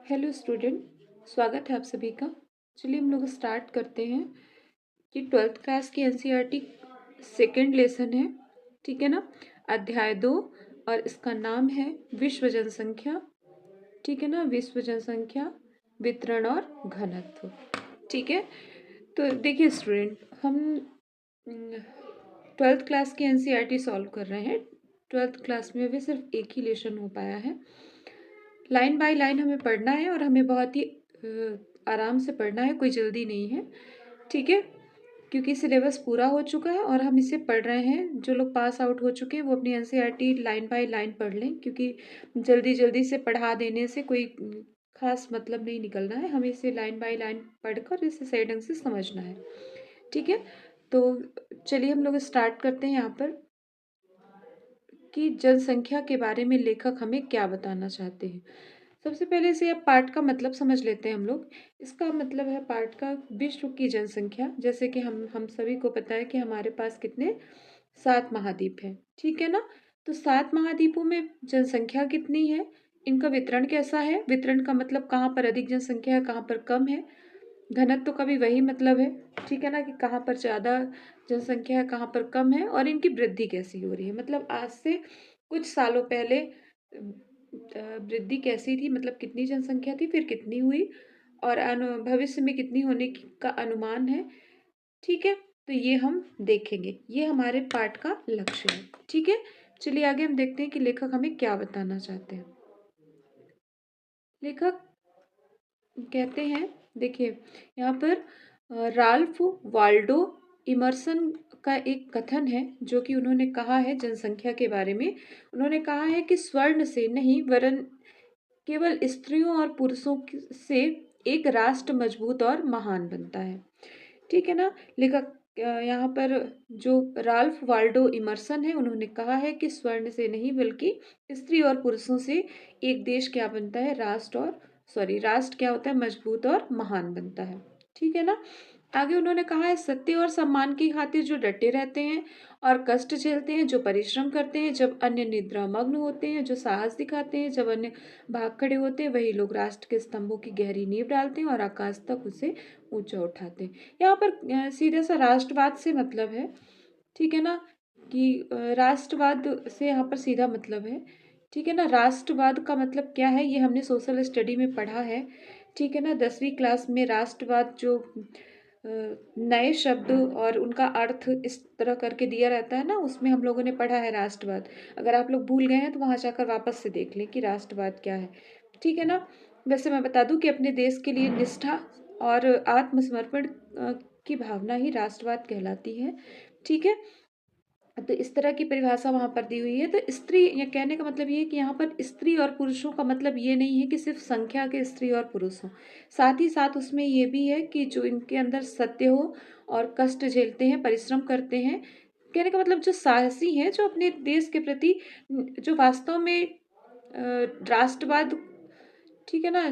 Hello student, स्वागत है आप सभी का। चलिए हम लोग स्टार्ट करते हैं कि ट्वेल्थ क्लास की एनसीईआरटी सेकेंड लेसन है, ठीक है ना। अध्याय 2 और इसका नाम है विश्व जनसंख्या, ठीक है ना। विश्व जनसंख्या, वितरण और घनत्व, ठीक है। तो देखिए स्टूडेंट, हम ट्वेल्थ क्लास की एनसीईआरटी सॉल्व कर रहे हैं। ट्वेल्थ क्लास में अभी सिर्फ एक ही लेसन हो पाया है। लाइन बाय लाइन हमें पढ़ना है और हमें बहुत ही आराम से पढ़ना है, कोई जल्दी नहीं है, ठीक है। क्योंकि सिलेबस पूरा हो चुका है और हम इसे पढ़ रहे हैं। जो लोग पास आउट हो चुके हैं वो अपनी एनसीईआरटी लाइन बाय लाइन पढ़ लें, क्योंकि जल्दी जल्दी से पढ़ा देने से कोई खास मतलब नहीं निकलना है। हमें इसे लाइन बाय लाइन पढ़कर इसे सही ढंग से समझना है, ठीक है। तो चलिए हम लोग स्टार्ट करते हैं यहाँ पर कि जनसंख्या के बारे में लेखक हमें क्या बताना चाहते हैं। सबसे पहले से अब पाठ का मतलब समझ लेते हैं हम लोग। इसका मतलब है पाठ का विश्व की जनसंख्या। जैसे कि हम सभी को पता है कि हमारे पास कितने 7 महाद्वीप हैं, ठीक है ना। तो 7 महाद्वीपों में जनसंख्या कितनी है, इनका वितरण कैसा है। वितरण का मतलब कहाँ पर अधिक जनसंख्या है, कहाँ पर कम है। घनत्व का भी वही मतलब है, ठीक है ना, कि कहाँ पर ज़्यादा जनसंख्या है, कहाँ पर कम है, और इनकी वृद्धि कैसी हो रही है। मतलब आज से कुछ सालों पहले वृद्धि कैसी थी, मतलब कितनी जनसंख्या थी, फिर कितनी हुई, और भविष्य में कितनी होने का अनुमान है, ठीक है। तो ये हम देखेंगे, ये हमारे पाठ का लक्ष्य है, ठीक है। चलिए आगे हम देखते हैं कि लेखक हमें क्या बताना चाहते हैं। लेखक कहते हैं, देखिए यहाँ पर राल्फ वाल्डो इमर्सन का एक कथन है, जो कि उन्होंने कहा है जनसंख्या के बारे में। उन्होंने कहा है कि स्वर्ण से नहीं वरन केवल स्त्रियों और पुरुषों से एक राष्ट्र मजबूत और महान बनता है, ठीक है ना। लेखक यहाँ पर जो राल्फ वाल्डो इमर्सन है, उन्होंने कहा है कि स्वर्ण से नहीं बल्कि स्त्री और पुरुषों से एक देश क्या बनता है, राष्ट्र क्या होता है, मजबूत और महान बनता है, ठीक है ना। आगे उन्होंने कहा है सत्य और सम्मान की खातिर जो डटे रहते हैं और कष्ट झेलते हैं, जो परिश्रम करते हैं, जब अन्य निद्रा मग्न होते हैं, जो साहस दिखाते हैं, जब अन्य भाग खड़े होते हैं, वही लोग राष्ट्र के स्तंभों की गहरी नींव डालते हैं और आकाश तक उसे ऊंचा उठाते हैं। यहाँ पर सीधा सा राष्ट्रवाद से मतलब है, ठीक है ना, कि राष्ट्रवाद से यहाँ पर सीधा मतलब है, ठीक है ना। राष्ट्रवाद का मतलब क्या है, ये हमने सोशल स्टडी में पढ़ा है, ठीक है ना। 10वीं क्लास में राष्ट्रवाद जो नए शब्द और उनका अर्थ इस तरह करके दिया रहता है ना, उसमें हम लोगों ने पढ़ा है राष्ट्रवाद। अगर आप लोग भूल गए हैं तो वहाँ जाकर वापस से देख लें कि राष्ट्रवाद क्या है, ठीक है ना। वैसे मैं बता दूं कि अपने देश के लिए निष्ठा और आत्मसमर्पण की भावना ही राष्ट्रवाद कहलाती है, ठीक है। तो इस तरह की परिभाषा वहाँ पर दी हुई है। तो स्त्री, या कहने का मतलब ये है कि यहाँ पर स्त्री और पुरुषों का मतलब ये नहीं है कि सिर्फ संख्या के स्त्री और पुरुष हों, साथ ही साथ उसमें ये भी है कि जो इनके अंदर सत्य हो और कष्ट झेलते हैं, परिश्रम करते हैं। कहने का मतलब जो साहसी हैं, जो अपने देश के प्रति जो वास्तव में राष्ट्रवाद, ठीक है ना,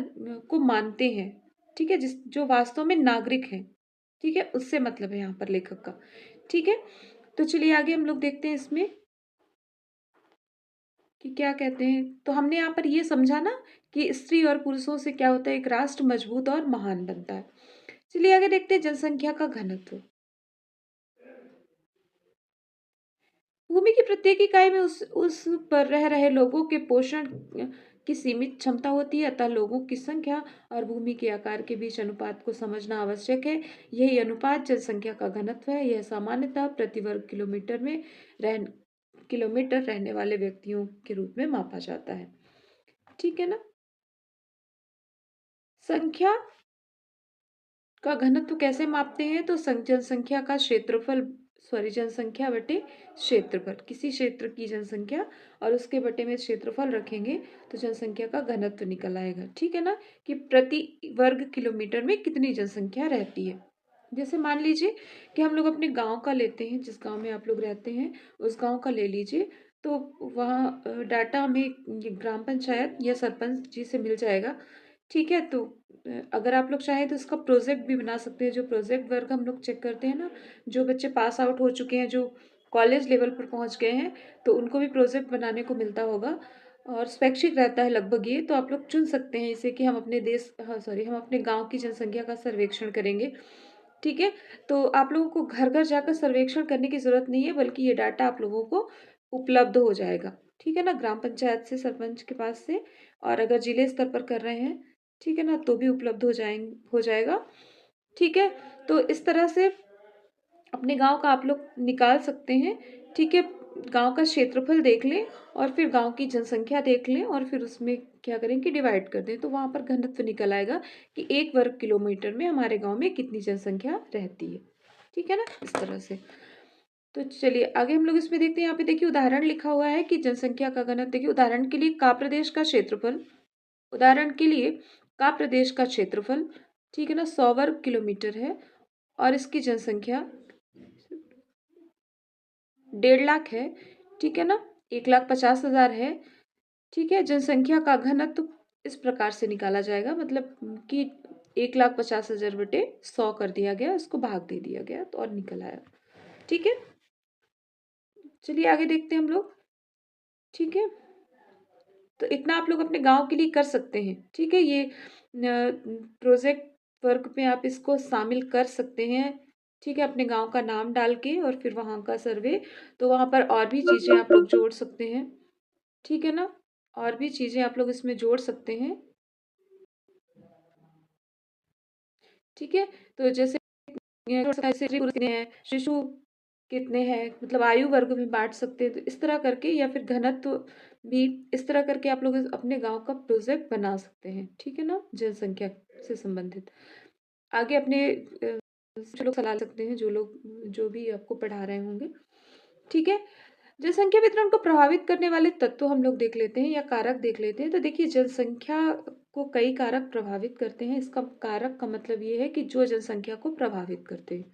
को मानते हैं, ठीक है, जिस जो वास्तव में नागरिक हैं, ठीक है, उससे मतलब है यहाँ पर लेखक का, ठीक है। तो चलिए आगे हम लोग देखते हैं इसमें कि क्या कहते हैं। तो हमने यहाँ पर ये समझा ना कि स्त्री और पुरुषों से क्या होता है, एक राष्ट्र मजबूत और महान बनता है। चलिए आगे देखते हैं जनसंख्या का घनत्व। भूमि की प्रत्येक इकाई में उस पर रह रहे लोगों के पोषण की सीमित क्षमता होती है, अतः लोगों की संख्या और भूमि के आकार के बीच अनुपात को समझना आवश्यक है। यही अनुपात जनसंख्या का घनत्व है। यह सामान्यतः प्रति वर्ग किलोमीटर रहने वाले व्यक्तियों के रूप में मापा जाता है, ठीक है ना। संख्या का घनत्व कैसे मापते हैं, तो जनसंख्या का जनसंख्या बटे क्षेत्रफल, किसी क्षेत्र की जनसंख्या और उसके बटे में क्षेत्रफल रखेंगे तो जनसंख्या का घनत्व निकल आएगा, ठीक है ना, कि प्रति वर्ग किलोमीटर में कितनी जनसंख्या रहती है। जैसे मान लीजिए कि हम लोग अपने गांव का लेते हैं, जिस गांव में आप लोग रहते हैं उस गांव का ले लीजिए। तो वहाँ डाटा हमें ये ग्राम पंचायत या सरपंच जी से मिल जाएगा, ठीक है। तो अगर आप लोग चाहें तो इसका प्रोजेक्ट भी बना सकते हैं। जो प्रोजेक्ट वर्क हम लोग चेक करते हैं ना, जो बच्चे पास आउट हो चुके हैं, जो कॉलेज लेवल पर पहुंच गए हैं, तो उनको भी प्रोजेक्ट बनाने को मिलता होगा। और स्वैच्छिक रहता है लगभग ये, तो आप लोग चुन सकते हैं इसे कि हम अपने देश, हाँ सॉरी, हम अपने गांव की जनसंख्या का सर्वेक्षण करेंगे। ठीक है, तो आप लोगों को घर घर जाकर सर्वेक्षण करने की जरूरत नहीं है, बल्कि ये डाटा आप लोगों को उपलब्ध हो जाएगा। ठीक है ना, ग्राम पंचायत से, सरपंच के पास से, और अगर जिले स्तर पर कर रहे हैं, ठीक है ना, तो भी उपलब्ध हो जाएगा। ठीक है, तो इस तरह से अपने गांव का आप लोग निकाल सकते हैं। ठीक है, गांव का क्षेत्रफल देख लें और फिर गांव की जनसंख्या देख लें और फिर उसमें क्या करें कि डिवाइड कर दें, तो वहां पर घनत्व निकल आएगा कि 1 वर्ग किलोमीटर में हमारे गांव में कितनी जनसंख्या रहती है। ठीक है ना, इस तरह से। तो चलिए आगे हम लोग इसमें देखते हैं। यहाँ पे देखिए उदाहरण लिखा हुआ है कि जनसंख्या का घनत्व। देखिए उदाहरण के लिए का प्रदेश का क्षेत्रफल, उदाहरण के लिए का प्रदेश का क्षेत्रफल, ठीक है ना, 100 वर्ग किलोमीटर है और इसकी जनसंख्या 1.5 लाख है। ठीक है ना, 1,50,000 है। ठीक है, जनसंख्या का घनत्व इस प्रकार से निकाला जाएगा, मतलब कि 1,50,000 बटे 100 कर दिया गया, उसको भाग दे दिया गया तो और निकल आया। ठीक है, चलिए आगे देखते हैं हम लोग। ठीक है, तो इतना आप लोग अपने गांव के लिए कर सकते हैं। ठीक है, ये प्रोजेक्ट वर्क में आप इसको शामिल कर सकते हैं। ठीक है, अपने गांव का नाम डाल के और फिर वहां का सर्वे, तो वहां पर और भी चीजें आप लोग जोड़ सकते हैं। ठीक है ना, और भी चीजें आप लोग इसमें जोड़ सकते हैं। ठीक है, तो जैसे स्त्री पुरुष कितने हैं, शिशु कितने हैं, मतलब आयु वर्ग में बांट सकते हैं, तो इस तरह करके, या फिर घनत्व भी इस तरह करके आप लोग अपने गांव का प्रोजेक्ट बना सकते हैं। ठीक है ना, जनसंख्या से संबंधित आगे अपने जो लोग सलाह सकते हैं, जो लोग जो भी आपको पढ़ा रहे होंगे। ठीक है, जनसंख्या वितरण को प्रभावित करने वाले तत्व हम लोग देख लेते हैं या कारक देख लेते हैं। तो देखिए जनसंख्या को कई कारक प्रभावित करते हैं। इसका कारक का मतलब ये है कि जो जनसंख्या को प्रभावित करते हैं।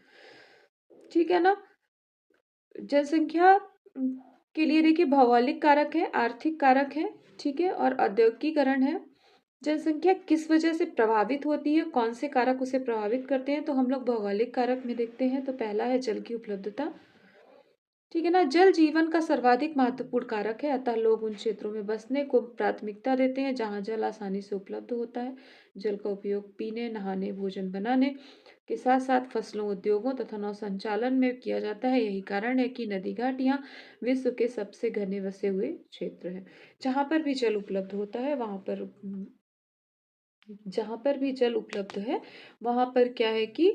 ठीक है ना, जनसंख्या के लिए देखिए भौगोलिक कारक है, आर्थिक कारक है, ठीक है, और औद्योगिकीकरण है। जनसंख्या किस वजह से प्रभावित होती है, कौन से कारक उसे प्रभावित करते हैं, तो हम लोग भौगोलिक कारक में देखते हैं। तो पहला है जल की उपलब्धता। ठीक है ना, जल जीवन का सर्वाधिक महत्वपूर्ण कारक है, अतः लोग उन क्षेत्रों में बसने को प्राथमिकता देते हैं जहां जल आसानी से उपलब्ध होता है। जल का उपयोग पीने, नहाने, भोजन बनाने के साथ साथ फसलों, उद्योगों तथा नौ संचालन में किया जाता है। यही कारण है कि नदी घाटियां विश्व के सबसे घने बसे हुए क्षेत्र हैं। जहां पर भी जल उपलब्ध होता है वहां पर, जहां पर भी जल उपलब्ध है वहां पर क्या है कि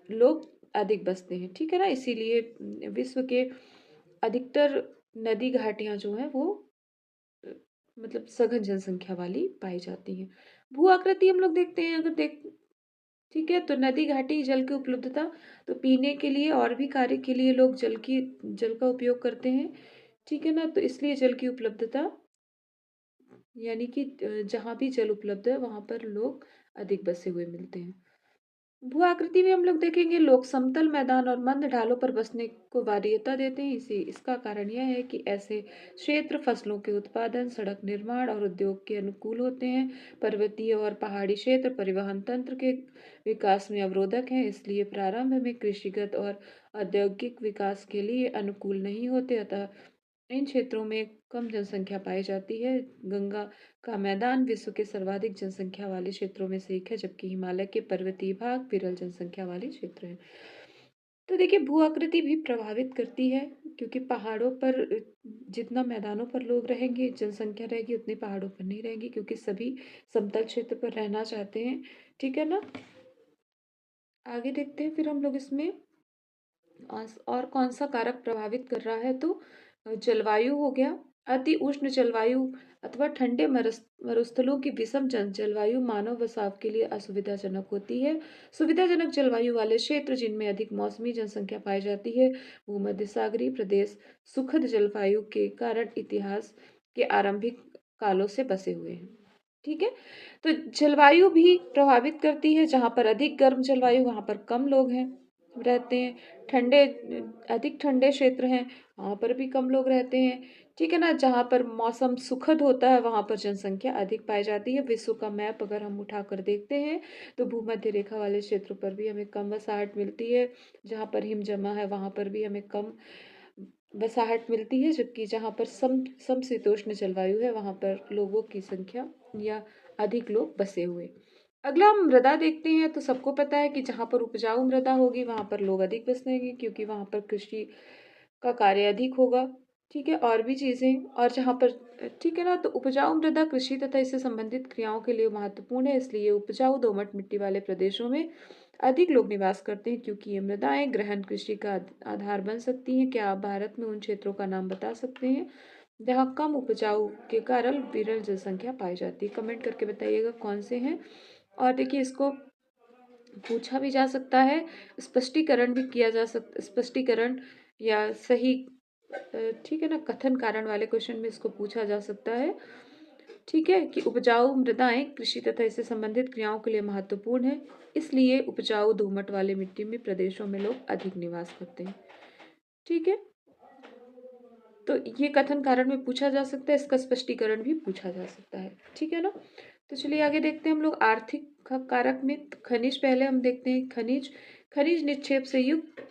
लोग अधिक बसते हैं। ठीक है ना, इसीलिए विश्व के अधिकतर नदी घाटियां जो है वो अ, मतलब सघन जनसंख्या वाली पाई जाती हैं। भू आकृति हम लोग देखते हैं, अगर देख, ठीक है, तो नदी घाटी जल की उपलब्धता, तो पीने के लिए और भी कार्य के लिए लोग जल का उपयोग करते हैं। ठीक है ना, तो इसलिए जल की उपलब्धता, यानी कि जहाँ भी जल उपलब्ध है वहां पर लोग अधिक बसे हुए मिलते हैं। भू आकृति में हम लोग देखेंगे लोग समतल मैदान और मंद ढालों पर बसने को वरीयता देते हैं। इसी इसका कारण यह है कि ऐसे क्षेत्र फसलों के उत्पादन, सड़क निर्माण और उद्योग के अनुकूल होते हैं। पर्वतीय और पहाड़ी क्षेत्र परिवहन तंत्र के विकास में अवरोधक हैं, इसलिए प्रारंभ में कृषिगत और औद्योगिक विकास के लिए अनुकूल नहीं होते। अतः इन क्षेत्रों में कम जनसंख्या पाई जाती है। गंगा का मैदान विश्व के सर्वाधिक जनसंख्या वाले क्षेत्रों में से एक है, जबकि हिमालय के पर्वतीय भाग विरल जनसंख्या वाले क्षेत्र हैं। तो देखिए भू आकृति भी प्रभावित करती है, क्योंकि पहाड़ों पर जितना मैदानों पर लोग रहेंगे, जनसंख्या रहेगी, उतनी पहाड़ों पर नहीं रहेंगी, क्योंकि सभी समतल क्षेत्र पर रहना चाहते हैं। ठीक है ना, आगे देखते हैं फिर हम लोग इसमें और कौन सा कारक प्रभावित कर रहा है। तो जलवायु हो गया। अति उष्ण जलवायु अथवा ठंडे मरुस्थलों की विषम जलवायु मानव बसाव के लिए असुविधाजनक होती है। सुविधाजनक जलवायु वाले क्षेत्र जिनमें अधिक मौसमी जनसंख्या पाई जाती है, भूमध्य सागरीय प्रदेश सुखद जलवायु के कारण इतिहास के आरंभिक कालों से बसे हुए हैं। ठीक है, तो जलवायु भी प्रभावित करती है। जहाँ पर अधिक गर्म जलवायु वहाँ पर कम लोग हैं रहते हैं। ठंडे अधिक ठंडे क्षेत्र हैं, वहाँ पर भी कम लोग रहते हैं। ठीक है ना, जहाँ पर मौसम सुखद होता है वहाँ पर जनसंख्या अधिक पाई जाती है। विश्व का मैप अगर हम उठाकर देखते हैं तो भूमध्य रेखा वाले क्षेत्रों पर भी हमें कम बसाहट मिलती है। जहाँ पर हिम जमा है वहाँ पर भी हमें कम बसाहट मिलती है, जबकि जहाँ पर समशीतोष्ण जलवायु है वहाँ पर लोगों की संख्या या अधिक लोग बसे हुए। अगला हम मृदा देखते हैं, तो सबको पता है कि जहाँ पर उपजाऊ मृदा होगी वहाँ पर लोग अधिक बसेंगे, क्योंकि वहाँ पर कृषि का कार्य अधिक होगा। ठीक है, और भी चीज़ें, और जहाँ पर ठीक है ना, तो उपजाऊ मृदा कृषि तथा इससे संबंधित क्रियाओं के लिए महत्वपूर्ण है, इसलिए उपजाऊ दोमट मिट्टी वाले प्रदेशों में अधिक लोग निवास करते हैं, क्योंकि ये मृदाएं गहन कृषि का आधार बन सकती हैं। क्या आप भारत में उन क्षेत्रों का नाम बता सकते हैं जहाँ कम उपजाऊ के कारण विरल जनसंख्या पाई जाती है? कमेंट करके बताइएगा कौन से हैं। और देखिए, इसको पूछा भी जा सकता है, स्पष्टीकरण भी किया जा सकता, स्पष्टीकरण या सही ठीक है ना, कथन कारण वाले क्वेश्चन में इसको पूछा जा सकता है। ठीक है, कि उपजाऊ मृदाएं कृषि तथा इससे संबंधित क्रियाओं के लिए महत्वपूर्ण है, इसलिए उपजाऊ दोमट वाले मिट्टी में प्रदेशों में लोग अधिक निवास करते हैं। ठीक है, तो ये कथन कारण में पूछा जा सकता है, इसका स्पष्टीकरण भी पूछा जा सकता है। ठीक है ना, तो चलिए आगे देखते हैं हम लोग आर्थिक कारक में। खनिज पहले हम देखते हैं। खनिज खनिज निक्षेप से युक्त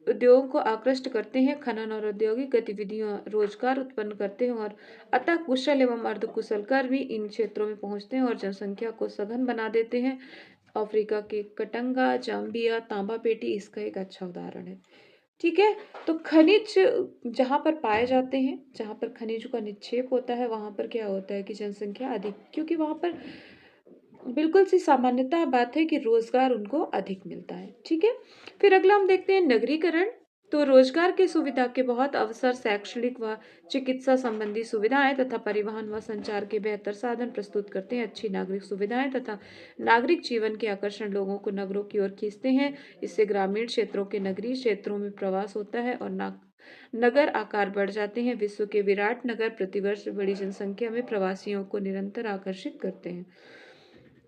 उद्योगों को आकृष्ट करते हैं। खनन और औद्योगिक गतिविधियां रोजगार उत्पन्न करते हैं, और अतः कुशल एवं अर्धकुशल कर्मी इन क्षेत्रों में पहुंचते हैं और जनसंख्या को सघन बना देते हैं। अफ्रीका के कटंगा, जाम्बिया, तांबा पेटी इसका एक अच्छा उदाहरण है। ठीक है, तो खनिज जहाँ पर पाए जाते हैं, जहाँ पर खनिजों का निक्षेप होता है, वहां पर क्या होता है कि जनसंख्या अधिक, क्योंकि वहां पर बिल्कुल सी सामान्यतः बात है कि रोजगार उनको अधिक मिलता है। ठीक है, फिर अगला हम देखते हैं नगरीकरण। तो रोजगार की सुविधा के बहुत अवसर, शैक्षणिक व चिकित्सा संबंधी सुविधाएं तथा परिवहन व संचार के बेहतर साधन प्रस्तुत करते हैं। अच्छी नागरिक सुविधाएं तथा नागरिक जीवन के आकर्षण लोगों को नगरों की ओर खींचते हैं। इससे ग्रामीण क्षेत्रों के नगरीय क्षेत्रों में प्रवास होता है और नगर आकार बढ़ जाते हैं। विश्व के विराट नगर प्रतिवर्ष बड़ी जनसंख्या में प्रवासियों को निरंतर आकर्षित करते हैं।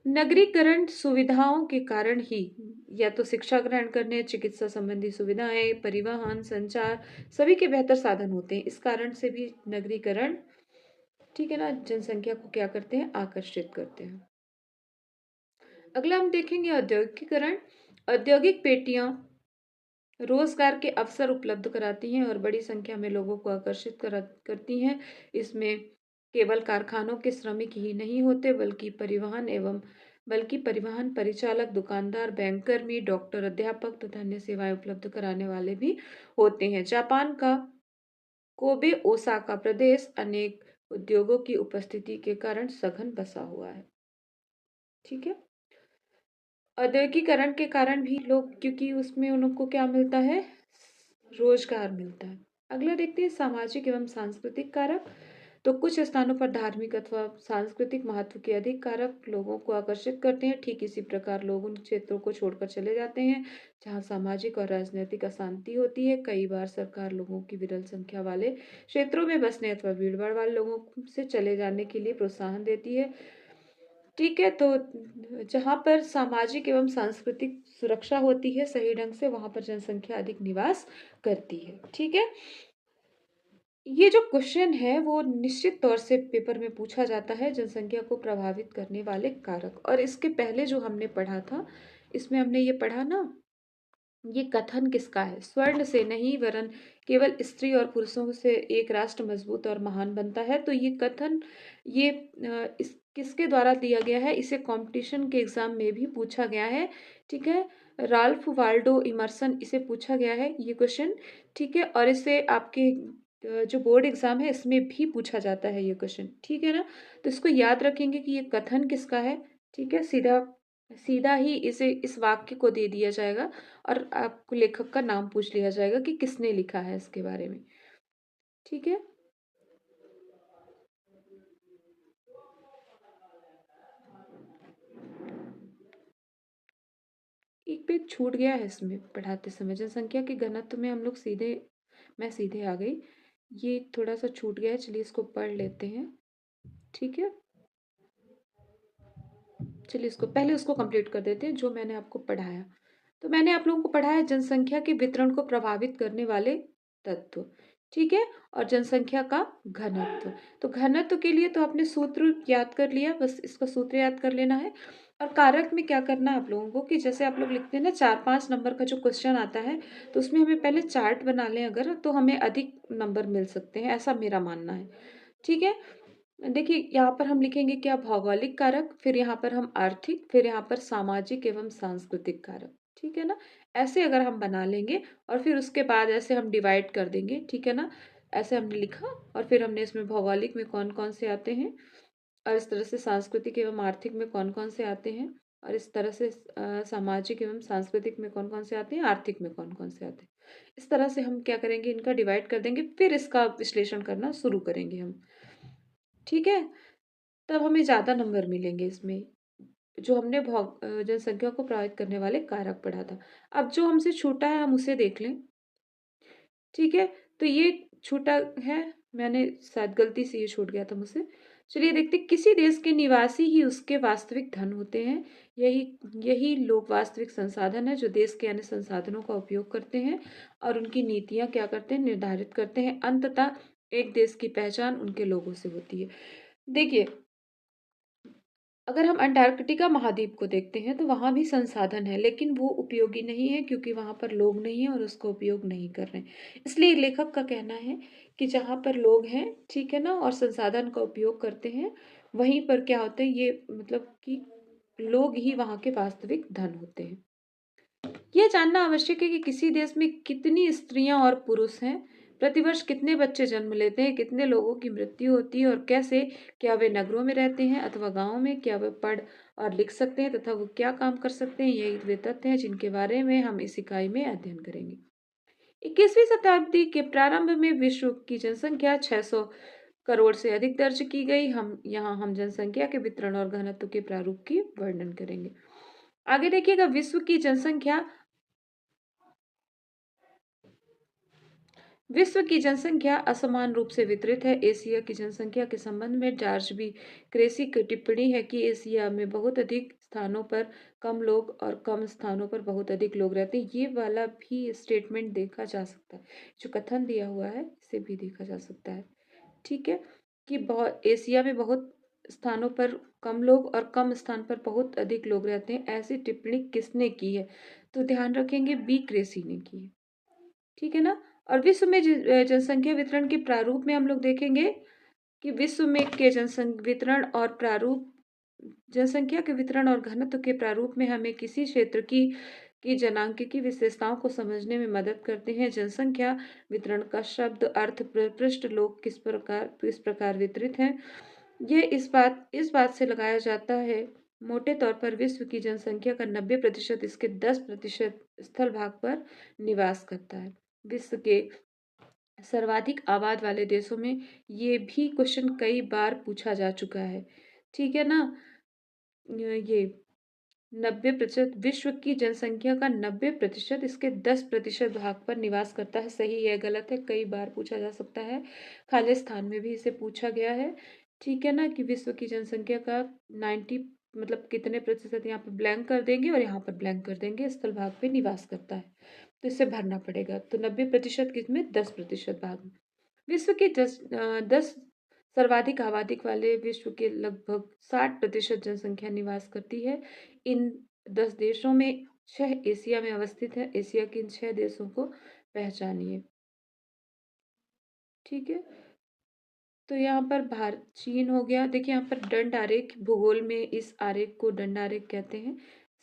नगरीकरण सुविधाओं के कारण ही, या तो शिक्षा ग्रहण करने, चिकित्सा संबंधी सुविधाएं, परिवहन, संचार सभी के बेहतर साधन होते हैं। इस कारण से भी नगरीकरण ठीक है ना, जनसंख्या को क्या करते हैं, आकर्षित करते हैं। अगला हम देखेंगे औद्योगिकीकरण। औद्योगिक पेटियां रोजगार के अवसर उपलब्ध कराती हैं और बड़ी संख्या में लोगों को आकर्षित करती हैं। इसमें केवल कारखानों के श्रमिक ही नहीं होते, बल्कि परिवहन परिचालक, दुकानदार, बैंक कर्मी, डॉक्टर, अध्यापक तथा अन्य सेवाएं उपलब्ध कराने वाले भी होते हैं। जापान का कोबे ओसाका प्रदेश अनेक उद्योगों की उपस्थिति के कारण सघन बसा हुआ है। ठीक है, औद्योगिकरण के कारण भी लोग, क्योंकि उसमें उनको क्या मिलता है, रोजगार मिलता है। अगला देखते हैं सामाजिक एवं सांस्कृतिक कारक। तो कुछ स्थानों पर धार्मिक अथवा सांस्कृतिक महत्व के अधिक कारक लोगों को आकर्षित करते हैं। ठीक इसी प्रकार लोग उन क्षेत्रों को छोड़कर चले जाते हैं जहां सामाजिक और राजनीतिक अशांति होती है। कई बार सरकार लोगों की विरल संख्या वाले क्षेत्रों में बसने अथवा भीड़भाड़ वाले लोगों से चले जाने के लिए प्रोत्साहन देती है। ठीक है, तो जहाँ पर सामाजिक एवं सांस्कृतिक सुरक्षा होती है सही ढंग से, वहां पर जनसंख्या अधिक निवास करती है। ठीक है, ये जो क्वेश्चन है वो निश्चित तौर से पेपर में पूछा जाता है, जनसंख्या को प्रभावित करने वाले कारक। और इसके पहले जो हमने पढ़ा था, इसमें हमने ये पढ़ा ना, ये कथन किसका है, स्वर्ण से नहीं वरन केवल स्त्री और पुरुषों से एक राष्ट्र मजबूत और महान बनता है। तो ये कथन ये इस किसके द्वारा दिया गया है, इसे कंपटीशन के एग्जाम में भी पूछा गया है। ठीक है, राल्फ वाल्डो इमर्सन, इसे पूछा गया है ये क्वेश्चन। ठीक है, और इसे आपके जो बोर्ड एग्जाम है इसमें भी पूछा जाता है ये क्वेश्चन। ठीक है ना, तो इसको याद रखेंगे कि ये कथन किसका है। ठीक है, सीधा सीधा ही इसे इस वाक्य को दे दिया जाएगा और आपको लेखक का नाम पूछ लिया जाएगा कि किसने लिखा है इसके बारे में। ठीक है, एक पेज छूट गया है इसमें पढ़ाते समय, जनसंख्या के घनत्व में हम लोग सीधे, मैं सीधे आ गई, ये थोड़ा सा छूट गया है, चलिए इसको पढ़ लेते हैं। ठीक है, चलिए इसको पहले उसको कंप्लीट कर देते हैं जो मैंने आपको पढ़ाया। तो मैंने आप लोगों को पढ़ाया जनसंख्या के वितरण को प्रभावित करने वाले तत्व। ठीक है, और जनसंख्या का घनत्व। तो घनत्व के लिए तो आपने सूत्र याद कर लिया, बस इसका सूत्र याद कर लेना है। और कारक में क्या करना है आप लोगों को कि जैसे आप लोग लिखते हैं ना 4-5 नंबर का जो क्वेश्चन आता है, तो उसमें हमें पहले चार्ट बना लें अगर, तो हमें अधिक नंबर मिल सकते हैं, ऐसा मेरा मानना है। ठीक है? देखिए यहाँ पर हम लिखेंगे क्या, भौगोलिक कारक, फिर यहाँ पर हम आर्थिक, फिर यहाँ पर सामाजिक एवं सांस्कृतिक कारक। ठीक है ना? ऐसे अगर हम बना लेंगे और फिर उसके बाद ऐसे हम डिवाइड कर देंगे। ठीक है ना? ऐसे हमने लिखा और फिर हमने इसमें भौगोलिक में कौन कौन से आते हैं और इस तरह से सांस्कृतिक एवं आर्थिक में कौन कौन से आते हैं और इस तरह से सामाजिक एवं सांस्कृतिक में कौन कौन से आते हैं, आर्थिक में कौन कौन से आते हैं। इस तरह से हम क्या करेंगे, इनका डिवाइड कर देंगे, फिर इसका विश्लेषण करना शुरू करेंगे हम। ठीक है? तब हमें ज़्यादा नंबर मिलेंगे इसमें, जो हमने जनसंख्या को प्रभावित करने वाले कारक पढ़ा था। अब जो हमसे छूटा है हम उसे देख लें। ठीक है? तो ये छूटा है, मैंने शायद गलती से ये छूट गया था मुझसे। चलिए देखते हैं, किसी देश के निवासी ही उसके वास्तविक धन होते हैं। यही यही लोग वास्तविक संसाधन है जो देश के अन्य संसाधनों का उपयोग करते हैं और उनकी नीतियाँ क्या करते हैं, निर्धारित करते हैं। अंततः एक देश की पहचान उनके लोगों से होती है। देखिए, अगर हम अंटार्कटिका महाद्वीप को देखते हैं तो वहाँ भी संसाधन है, लेकिन वो उपयोगी नहीं है क्योंकि वहाँ पर लोग नहीं हैं और उसका उपयोग नहीं कर रहे हैं। इसलिए लेखक का कहना है कि जहाँ पर लोग हैं, ठीक है ना, और संसाधन का उपयोग करते हैं, वहीं पर क्या होते हैं, ये मतलब कि लोग ही वहाँ के वास्तविक धन होते हैं। यह जानना आवश्यक है कि किसी देश में कितनी स्त्रियां और पुरुष हैं, प्रतिवर्ष कितने बच्चे जन्म लेते हैं, कितने लोगों की मृत्यु होती है और कैसे, क्या वे नगरों में रहते हैं अथवा गांवों में, क्या वे पढ़ और लिख सकते हैं तथा वो क्या काम कर सकते हैं। यही वे तथ्य हैं जिनके बारे में हम इस इकाई में अध्ययन करेंगे। 21वीं शताब्दी के प्रारंभ में विश्व की जनसंख्या 600 करोड़ से अधिक दर्ज की गई। हम जनसंख्या के वितरण और घनत्व के प्रारूप की वर्णन करेंगे। आगे देखिएगा, विश्व की जनसंख्या असमान रूप से वितरित है। एशिया की जनसंख्या के संबंध में जॉर्ज बी क्रेसी की टिप्पणी है कि एशिया में बहुत अधिक स्थानों पर कम लोग और कम स्थानों पर बहुत अधिक लोग रहते हैं। ये वाला भी स्टेटमेंट देखा जा सकता है, जो कथन दिया हुआ है इसे भी देखा जा सकता है। ठीक है, कि बहुत एशिया में बहुत स्थानों पर कम लोग और कम स्थान पर बहुत अधिक लोग रहते हैं, ऐसी टिप्पणी किसने की है, तो ध्यान रखेंगे बी क्रेसी ने की है। ठीक है ना? और विश्व में जनसंख्या वितरण के प्रारूप में हम लोग देखेंगे कि विश्व में के जनसंख्या वितरण और प्रारूप, जनसंख्या के वितरण और घनत्व के प्रारूप में हमें किसी क्षेत्र की जनांक की विशेषताओं को समझने में मदद करते हैं। जनसंख्या वितरण का शब्द अर्थ पृष्ठ लोग किस प्रकार वितरित हैं, यह इस बात से लगाया जाता है। मोटे तौर पर विश्व की जनसंख्या का 90% इसके 10% स्थल भाग पर निवास करता है। विश्व के सर्वाधिक आबाद वाले देशों में ये भी क्वेश्चन कई बार पूछा जा चुका है। ठीक है ना? ये 90% विश्व की जनसंख्या का 90% इसके 10% भाग पर निवास करता है। सही है गलत है, कई बार पूछा जा सकता है। खालिस्तान में भी इसे पूछा गया है। ठीक है ना, कि विश्व की जनसंख्या का 90 मतलब कितने प्रतिशत, यहाँ पर ब्लैंक कर देंगे और यहाँ पर ब्लैंक कर देंगे, स्थल भाग पे निवास करता है, तो इसे भरना पड़ेगा। तो 90% किसमें, 10% भाग में। विश्व के 10 सर्वाधिक आबादी वाले विश्व के लगभग 60% जनसंख्या निवास करती है। इन 10 देशों में 6 एशिया में अवस्थित है। एशिया के इन 6 देशों को पहचानिए। ठीक है, तो यहाँ पर भारत, चीन हो गया। देखिए यहाँ पर दंड आरेख, भूगोल में इस आरेख को दंड आरेख कहते हैं।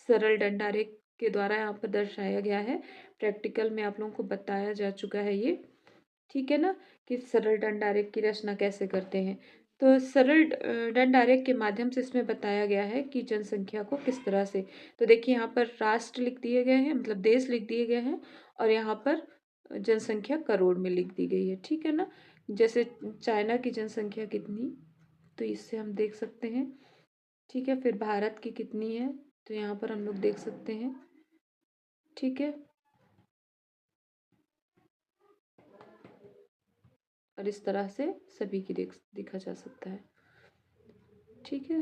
सरल दंड आरेख के द्वारा यहाँ पर दर्शाया गया है। प्रैक्टिकल में आप लोगों को बताया जा चुका है ये। ठीक है ना, कि सरल दंड आरेख की रचना कैसे करते हैं। तो सरल दंड आरेख के माध्यम से इसमें बताया गया है कि जनसंख्या को किस तरह से, तो देखिए यहाँ पर राष्ट्र लिख दिए गए हैं, मतलब देश लिख दिए गए हैं, और यहाँ पर जनसंख्या करोड़ में लिख दी गई है। ठीक है ना, जैसे चाइना की जनसंख्या कितनी, तो इससे हम देख सकते हैं। ठीक है, फिर भारत की कितनी है, तो यहाँ पर हम लोग देख सकते हैं। ठीक है, और इस तरह से सभी की देखा जा सकता है। ठीक है,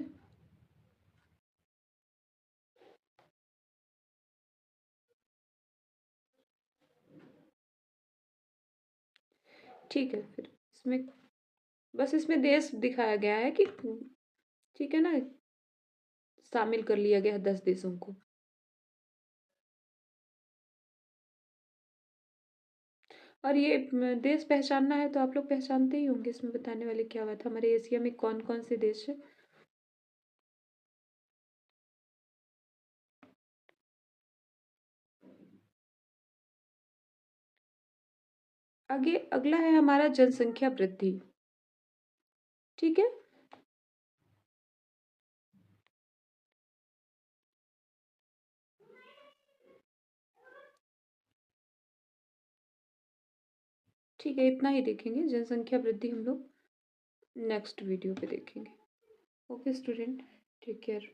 ठीक है, फिर इसमें बस इसमें देश दिखाया गया है कि, ठीक है ना, शामिल कर लिया गया है 10 देशों को। और ये देश पहचानना है तो आप लोग पहचानते ही होंगे, इसमें बताने वाली क्या बात है, हमारे एशिया में कौन कौन से देश है। आगे अगला है हमारा जनसंख्या वृद्धि। ठीक है। ठीक है, इतना ही देखेंगे, जनसंख्या वृद्धि हम लोग नेक्स्ट वीडियो पे देखेंगे। Okay student, take care.